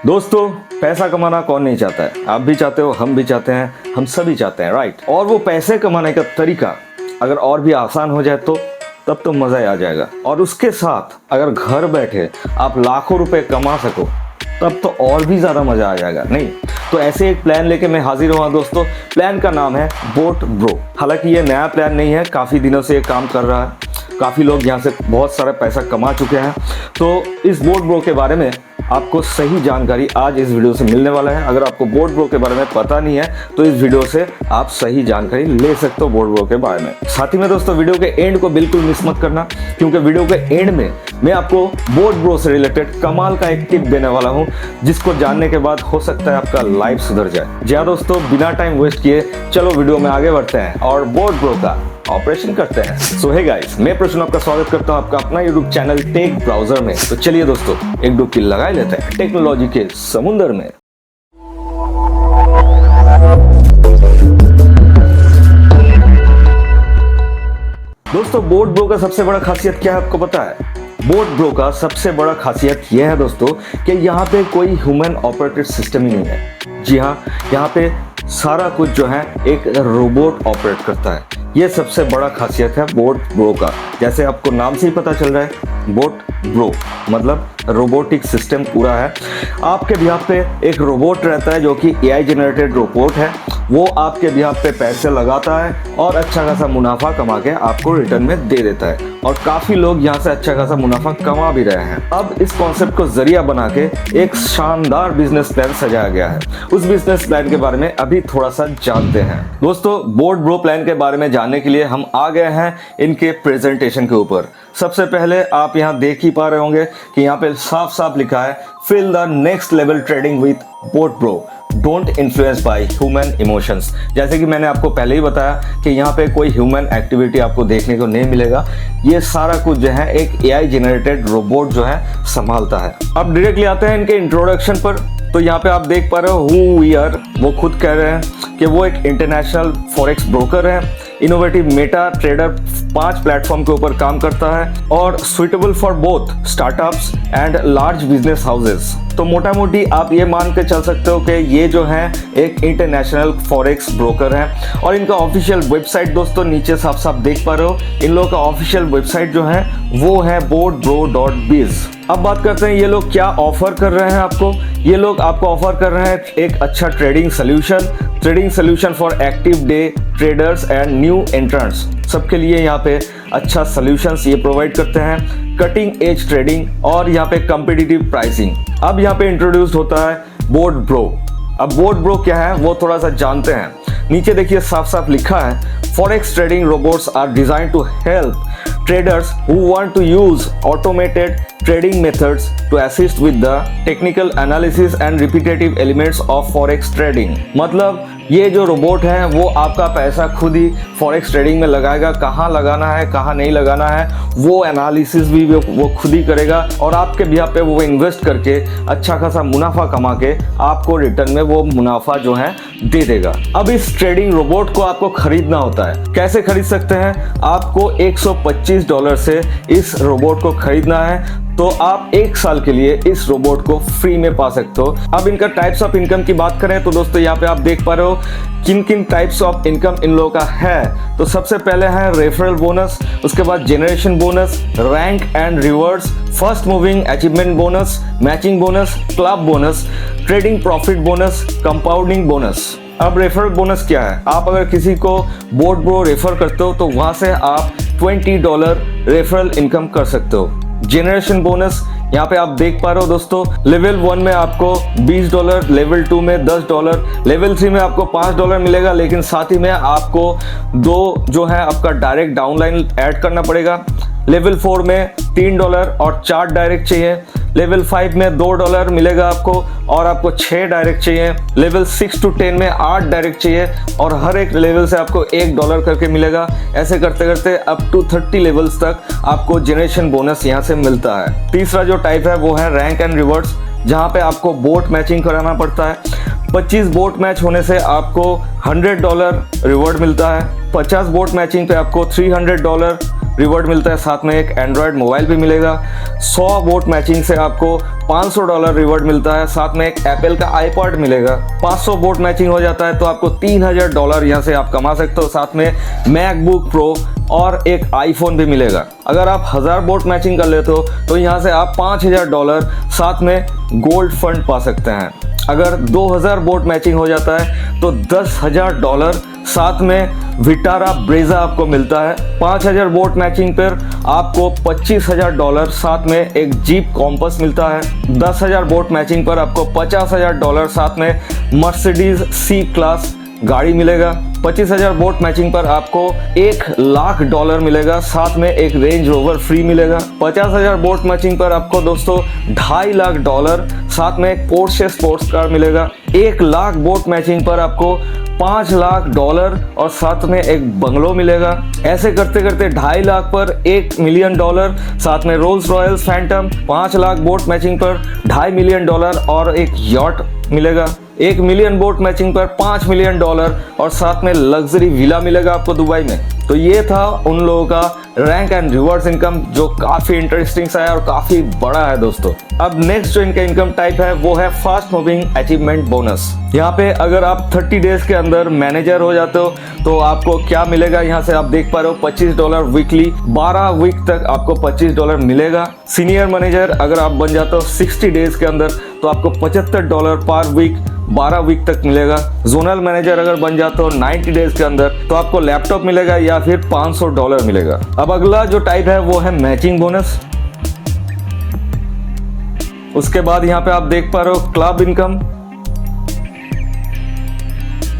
दोस्तों, पैसा कमाना कौन नहीं चाहता है। आप भी चाहते हो, हम भी चाहते हैं, हम सभी चाहते हैं, राइट। और वो पैसे कमाने का तरीका अगर और भी आसान हो जाए तो तब तो मज़ा ही आ जाएगा। और उसके साथ अगर घर बैठे आप लाखों रुपए कमा सको तब तो और भी ज़्यादा मज़ा आ जाएगा, नहीं? तो ऐसे एक प्लान लेके मैं हाजिर हुआ दोस्तों। प्लान का नाम है बोट ब्रो। हालांकि ये नया प्लान नहीं है, काफ़ी दिनों से ये काम कर रहा है, काफ़ी लोग यहाँ से बहुत सारा पैसा कमा चुके हैं। तो इस बोट ब्रो के बारे में आपको सही जानकारी आज इस वीडियो से मिलने वाला है। अगर आपको बोट ब्रो के बारे में पता नहीं है तो इस वीडियो से आप सही जानकारी ले सकते हो बोट ब्रो के बारे में। साथ ही में दोस्तों, वीडियो के एंड को बिल्कुल मिस मत करना, क्योंकि वीडियो के एंड में मैं आपको बोट ब्रो से रिलेटेड कमाल का एक टिप देने वाला हूं, जिसको जानने के बाद हो सकता है आपका लाइफ सुधर जाए। जी हाँ दोस्तों, बिना टाइम वेस्ट किए चलो वीडियो में आगे बढ़ते हैं और बोट ब्रो का ऑपरेशन करते हैं। सो हे गाइस, मैं प्रश्न आपका स्वागत करता हूं आपका अपना यूट्यूब चैनल टेक ब्राउजर में। तो चलिए दोस्तों, एक डुबकी लगा लेते हैं टेक्नोलॉजी के समुंदर में। दोस्तों, बोट ब्रो का सबसे बड़ा खासियत क्या है आपको पता है? बोट ब्रो का सबसे बड़ा खासियत यह है दोस्तों कि यहाँ पे कोई ह्यूमन ऑपरेटेड सिस्टम ही नहीं है। जी हाँ, यहाँ पे सारा कुछ जो है एक रोबोट ऑपरेट करता है। ये सबसे बड़ा खासियत है बोट ब्रो का। जैसे आपको नाम से ही पता चल रहा है, बोट ब्रो मतलब रोबोटिक सिस्टम पूरा है। आपके बिहाफ पे एक रोबोट रहता है जो कि एआई जनरेटेड रोबोट है। वो आपके बिहाफ पे पैसे लगाता है और अच्छा खासा मुनाफा कमा के आपको रिटर्न में दे देता है। और काफ़ी लोग यहाँ से अच्छा खासा मुनाफा कमा भी रहे हैं। अब इस कॉन्सेप्ट को जरिया बना के एक शानदार बिजनेस प्लान सजाया गया है। उस बिजनेस प्लान के बारे में अभी थोड़ा सा जानते हैं। दोस्तों, बोट ब्रो प्लान के बारे में जानने के लिए हम आ गए हैं इनके प्रेजेंटेशन के ऊपर। सबसे पहले आप यहाँ देख ही पा रहे होंगे कि यहाँ पे साफ साफ लिखा है, feel the next level trading with boat bro, don't influence by human emotions. जैसे कि मैंने आपको पहले ही बताया कि यहाँ पे कोई ह्यूमन एक्टिविटी आपको देखने को नहीं मिलेगा। ये सारा कुछ जो है एक एआई जनरेटेड रोबोट जो है संभालता है। अब डायरेक्टली आते हैं इनके इंट्रोडक्शन पर। तो यहाँ पे आप देख पा रहे हो हु वी आर। वो खुद कह रहे हैं कि वो एक इंटरनेशनल फॉरेक्स ब्रोकर है, इनोवेटिव मेटा ट्रेडर 5 प्लेटफॉर्म के ऊपर काम करता है और suitable for both startups and large business houses. तो मोटा मोटी आप ये मान के चल सकते हो कि ये जो है एक इंटरनेशनल फॉरेक्स ब्रोकर है। और इनका ऑफिशियल वेबसाइट दोस्तों नीचे साफ साफ देख पा रहे हो। इन लोगों का ऑफिशियल वेबसाइट जो है वो है boatbro.biz। अब बात करते हैं ये लोग क्या ऑफर कर रहे हैं आपको। ये लोग आपको ऑफर कर रहे हैं एक अच्छा trading solution for active day traders and new entrants. सबके लिए यहाँ पे अच्छा सोल्यूशंस ये प्रोवाइड करते हैं, कटिंग एज ट्रेडिंग और यहाँ पे कम्पिटिटिव प्राइसिंग। अब यहाँ पे इंट्रोड्यूस होता है बोट ब्रो। अब बोट ब्रो क्या है वो थोड़ा सा जानते हैं। नीचे देखिए साफ साफ लिखा है, forex trading robots are design to help traders who want to use automated trading methods to assist with the technical analysis and repetitive elements of forex trading। मतलब ये जो रोबोट है वो आपका पैसा खुद ही फॉरेक्स ट्रेडिंग में लगाएगा, कहाँ लगाना है कहाँ नहीं लगाना है वो एनालिसिस भी वो खुद ही करेगा और आपके बिहाफ पे वो इन्वेस्ट करके अच्छा खासा मुनाफा कमा के आपको रिटर्न में वो मुनाफा जो है दे देगा। अब इस ट्रेडिंग रोबोट को आपको खरीदना होता है। कैसे खरीद सकते हैं? आपको $125 से इस रोबोट को खरीदना है, तो आप 1 साल के लिए इस रोबोट को फ्री में पा सकते हो। अब इनका टाइप्स ऑफ इनकम की बात करें तो दोस्तों यहाँ पे आप देख पा रहे हो किन किन टाइप्स ऑफ इनकम इन लोगों का है। तो सबसे पहले है रेफरल बोनस, उसके बाद generation bonus, rank and rewards, first moving achievement bonus, matching bonus, club bonus, trading profit bonus, compounding bonus. अब रेफरल बोनस क्या है? आप अगर किसी को बोट ब्रो रेफर करते हो तो वहां से आप $20 रेफरल इनकम कर सकते हो। जनरेशन बोनस यहाँ पे आप देख पा रहे हो दोस्तों, लेवल 1 में आपको $20, लेवल 2 में $10, लेवल 3 में आपको $5 मिलेगा, लेकिन साथ ही में आपको 2 जो है आपका डायरेक्ट डाउनलाइन ऐड करना पड़ेगा। लेवल 4 में $3 और 4 डायरेक्ट चाहिए। लेवल 5 में $2 मिलेगा आपको और आपको 6 डायरेक्ट चाहिए। लेवल 6 to 10 में 8 डायरेक्ट चाहिए और हर एक लेवल से आपको $1 करके मिलेगा। ऐसे करते करते अप टू 30 लेवल्स तक आपको जनरेशन बोनस यहाँ से मिलता है। तीसरा जो टाइप है वो है रैंक एंड रिवॉर्ड्स, जहाँ पे आपको बोट मैचिंग कराना पड़ता है। 25 बोट मैच होने से आपको $100 रिवॉर्ड मिलता है। 50 बोट मैचिंग पे आपको $300 रिवॉर्ड मिलता है, साथ में एक एंड्रॉयड मोबाइल भी मिलेगा। 100 वोट मैचिंग से आपको $500 रिवॉर्ड मिलता है, साथ में एक एप्पल का आईपॉड मिलेगा। 500 वोट मैचिंग हो जाता है तो आपको $3000 यहाँ से आप कमा सकते हो, साथ में मैकबुक प्रो और एक आईफोन भी मिलेगा। अगर आप 1000 वोट मैचिंग कर लेते हो तो यहाँ से आप $5000 साथ में गोल्ड फंड पा सकते हैं। अगर 2000 वोट मैचिंग हो जाता है तो $10000 साथ में विटारा ब्रेजा आपको मिलता है। 5000 वोट मैचिंग पर आपको $25000 साथ में एक जीप कॉम्पस मिलता है। 10000 वोट मैचिंग पर आपको $50000 साथ में मर्सिडीज सी क्लास गाड़ी मिलेगा। 25000 वोट मैचिंग पर आपको $1,00,000 मिलेगा, साथ में एक रेंज रोवर फ्री मिलेगा। 50000 वोट मैचिंग पर आपको दोस्तों $2.5 लाख साथ में एक पोर्शे स्पोर्ट्स कार मिलेगा। 1,00,000 वोट मैचिंग पर आपको $5,00,000 और साथ में एक बंगलो मिलेगा। ऐसे करते करते 2.5 लाख पर $1 मिलियन साथ में Rolls Royals Phantom. 5 lakh vote matching पर $2.5 मिलियन और एक यॉट मिलेगा। 1 मिलियन वोट मैचिंग पर $5 मिलियन और साथ में लग्जरी विला मिलेगा आपको दुबई में। तो ये था उन लोगों का रैंक एंड रिवॉर्ड्स इनकम, जो काफी इंटरेस्टिंग सा है और काफी बड़ा है दोस्तों। अब नेक्स्ट जो इनका इनकम टाइप है वो है फास्ट मूविंग अचीवमेंट बोनस। यहाँ पे अगर आप 30 डेज के अंदर मैनेजर हो जाते हो तो आपको क्या मिलेगा, यहाँ से आप देख पा रहे हो $25 वीकली। 12 वीक तक आपको $25 मिलेगा। सीनियर मैनेजर अगर आप बन जाते हो 60 डेज के अंदर तो आपको $75 पर वीक 12 वीक तक मिलेगा। जोनल मैनेजर अगर बन जाते हो 90 डेज के अंदर तो आपको लैपटॉप मिलेगा या फिर $500 मिलेगा। अब अगला जो टाइप है वो है मैचिंग बोनस। उसके बाद यहाँ पे आप देख पा रहे हो क्लब इनकम।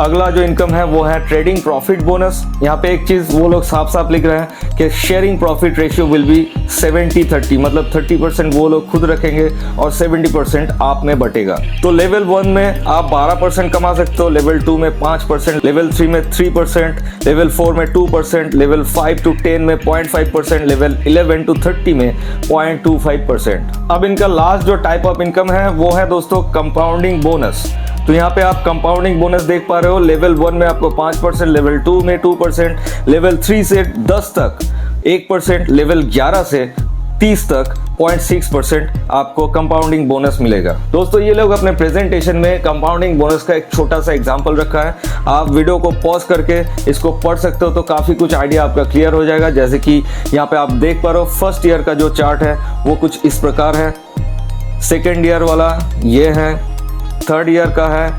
अगला जो इनकम है वो है ट्रेडिंग प्रॉफिट बोनस। यहाँ पे एक चीज वो लोग साफ साफ लिख रहे हैं कि sharing profit ratio will be 70-30, मतलब 30% वो लोग खुद रखेंगे और 70% आप में बटेगा। तो लेवल 1 में आप 12% कमा सकते हो, लेवल 2 में 5%, लेवल 3 में 3%, लेवल 4 में 2%, लेवल 5 to 10 में 0.5%, लेवल 11 to 30 में 0.25%। अब इनका लास्ट जो टाइप ऑफ इनकम है वो है दोस्तों कंपाउंडिंग बोनस। तो यहाँ पे आप कंपाउंडिंग बोनस देख पा रहे हो। लेवल 1 में आपको 5%, लेवल 2 में 2%, लेवल 3 से 10 तक 1%, लेवल 11 से 30 तक 0.6% आपको कंपाउंडिंग बोनस मिलेगा। दोस्तों ये लोग अपने प्रेजेंटेशन में कंपाउंडिंग बोनस का एक छोटा सा एग्जांपल रखा है। आप वीडियो को पॉज करके इसको पढ़ सकते हो तो काफ़ी कुछ आइडिया आपका क्लियर हो जाएगा। जैसे कि यहाँ पे आप देख पा रहे हो फर्स्ट ईयर का जो चार्ट है वो कुछ इस प्रकार है, सेकेंड ईयर वाला ये है, थर्ड ईयर का है,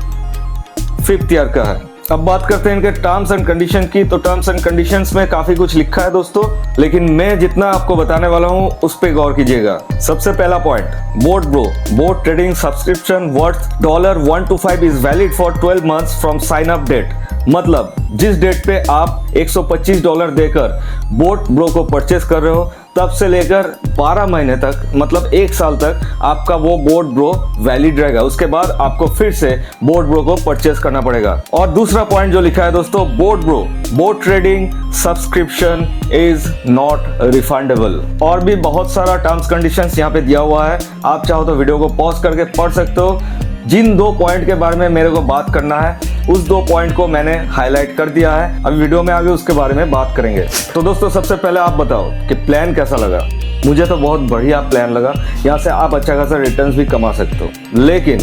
फिफ्थ ईयर का है। अब बात करते हैं इनके टर्म्स एंड कंडीशन की। तो टर्म्स एंड कंडीशंस में काफी कुछ लिखा है दोस्तों, लेकिन मैं जितना आपको बताने वाला हूं उस पे गौर कीजिएगा। सबसे पहला point, bot bro bot trading subscription worth $1 to $5 is valid for 12 months from sign up date. मतलब जिस डेट पे आप $125 देकर बोट ब्रो को परचेस कर रहे हो तब से लेकर 12 महीने तक, मतलब 1 साल तक आपका वो बोट ब्रो वैलिड रहेगा। उसके बाद आपको फिर से बोट ब्रो को परचेस करना पड़ेगा। और दूसरा पॉइंट जो लिखा है दोस्तों, boat bro bot trading subscription is not refundable. और भी बहुत सारा टर्म्स कंडीशंस यहाँ पे दिया हुआ है, आप चाहो तो वीडियो को पॉज करके पढ़ सकते हो। जिन 2 पॉइंट के बारे में मेरे को बात करना है उस 2 पॉइंट को मैंने हाईलाइट कर दिया है। अभी वीडियो में आगे उसके बारे में बात करेंगे। तो दोस्तों सबसे पहले आप बताओ कि प्लान कैसा लगा। मुझे तो बहुत बढ़िया प्लान लगा, यहाँ से आप अच्छा खासा रिटर्न्स भी कमा सकते हो। लेकिन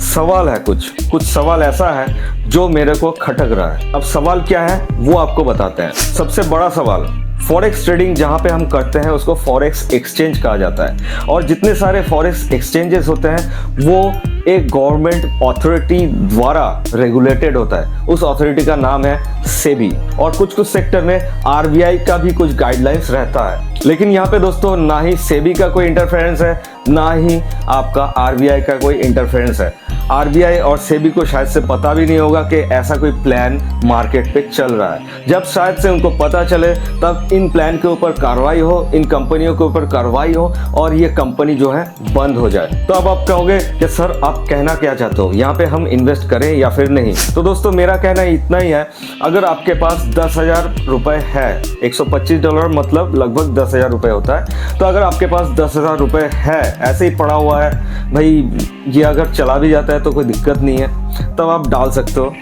सवाल है, कुछ सवाल ऐसा है जो मेरे को खटक रहा है। अब सवाल क्या है वो आपको बताते हैं। सबसे बड़ा सवाल, फॉरेक्स ट्रेडिंग जहां पे हम करते हैं उसको फॉरेक्स एक्सचेंज कहा जाता है, और जितने सारे फॉरेक्स एक्सचेंजेस होते हैं वो एक गवर्नमेंट अथॉरिटी द्वारा रेगुलेटेड होता है। उस अथॉरिटी का नाम है सेबी, और कुछ सेक्टर में आरबीआई का भी कुछ गाइडलाइंस रहता है। लेकिन यहाँ पे दोस्तों ना ही सेबी का कोई इंटरफेरेंस है, ना ही आपका आरबीआई का कोई इंटरफेरेंस है। आरबीआई और सेबी को शायद से पता भी नहीं होगा कि ऐसा कोई प्लान मार्केट पे चल रहा है। जब शायद से उनको पता चले तब इन प्लान के ऊपर कार्रवाई हो, इन कंपनियों के ऊपर कार्रवाई हो और ये कंपनी जो है बंद हो जाए। तो अब आप कहोगे कि सर आप कहना क्या चाहते हो, यहाँ पे हम इन्वेस्ट करें या फिर नहीं। तो दोस्तों मेरा कहना इतना ही है, अगर आपके पास 10,000 रुपए है, $125 मतलब लगभग 10,000 रुपए होता है, तो अगर आपके पास 10,000 रुपए है, ऐसे ही पड़ा हुआ है भाई, ये अगर चला भी जाता है तो कोई दिक्कत नहीं है, तब आप डाल सकते हो।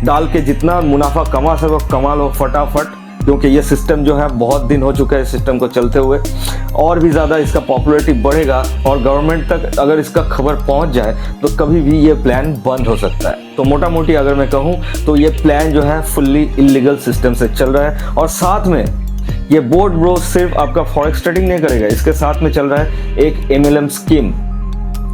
डाल के जितना मुनाफा कमा सको कमा लो फटाफट, क्योंकि ये सिस्टम जो है बहुत दिन हो चुका है इस सिस्टम को चलते हुए, और भी ज़्यादा इसका पॉपुलैरिटी बढ़ेगा और गवर्नमेंट तक अगर इसका खबर पहुंच जाए तो कभी भी ये प्लान बंद हो सकता है। तो मोटा मोटी अगर मैं कहूँ तो ये प्लान जो है फुल्ली इलीगल सिस्टम से चल रहा है। और साथ में ये बोट ब्रो सिर्फ आपका फॉरेक्स ट्रेडिंग नहीं करेगा, इसके साथ में चल रहा है एक MLM स्कीम,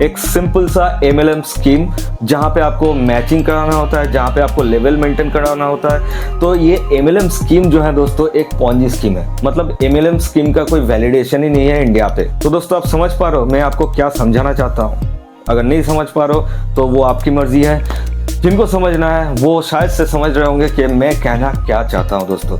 एक सिंपल सा MLM स्कीम जहां पे आपको मैचिंग कराना होता है, जहां पे आपको लेवल मेंटेन कराना होता है। तो ये MLM स्कीम जो है दोस्तों एक पॉन्जी स्कीम है, मतलब MLM स्कीम का कोई वैलिडेशन ही नहीं है इंडिया पे। तो दोस्तों आप समझ पा रहे हो मैं आपको क्या समझाना चाहता हूँ। अगर नहीं समझ पा रहे हो तो वो आपकी मर्जी है, जिनको समझना है वो शायद से समझ रहे होंगे कि मैं कहना क्या चाहता हूँ। दोस्तों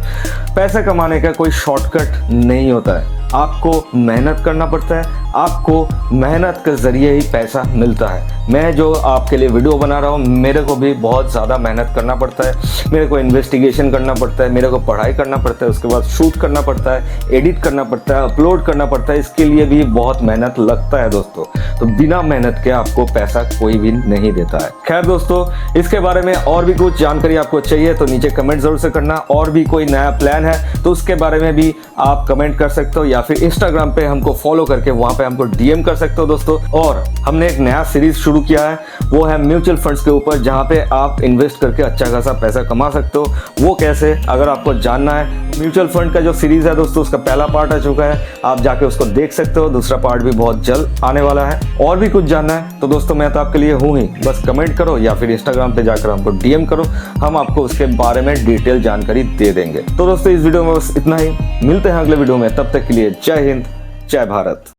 पैसे कमाने का कोई शॉर्टकट नहीं होता है, आपको मेहनत करना पड़ता है, आपको मेहनत के ज़रिए ही पैसा मिलता है। मैं जो आपके लिए वीडियो बना रहा हूँ मेरे को भी बहुत ज़्यादा मेहनत करना पड़ता है, मेरे को इन्वेस्टिगेशन करना पड़ता है, मेरे को पढ़ाई करना पड़ता है, उसके बाद शूट करना पड़ता है, एडिट करना पड़ता है, अपलोड करना पड़ता है, इसके लिए भी बहुत मेहनत लगता है दोस्तों। तो बिना मेहनत के आपको पैसा कोई भी नहीं देता है। खैर दोस्तों इसके बारे में और भी कुछ जानकारी आपको चाहिए तो नीचे कमेंट जरूर से करना, और भी कोई नया प्लान है तो उसके बारे में भी आप कमेंट कर सकते हो, या फिर इंस्टाग्राम पे हमको फॉलो करके वहां पे हमको DM कर सकते हो दोस्तों। और हमने एक नया सीरीज शुरू किया है, वो है म्यूचुअल फंड्स के ऊपर, जहां पे आप इन्वेस्ट करके अच्छा खासा पैसा कमा सकते हो। वो कैसे, अगर आपको जानना है, म्यूचुअल फंड का जो सीरीज है दोस्तों उसका पहला पार्ट आ चुका है, आप जाके उसको देख सकते हो, दूसरा पार्ट भी बहुत जल्द आने वाला है। और भी कुछ जानना है तो दोस्तों मैं तो आपके लिए हूँ ही, बस कमेंट करो या फिर इंस्टाग्राम पे जाकर हमको DM करो, हम आपको उसके बारे में डिटेल जानकारी दे देंगे। तो दोस्तों इस वीडियो में बस इतना ही, मिलते हैं अगले वीडियो में, तब तक के लिए जय हिंद, जय भारत।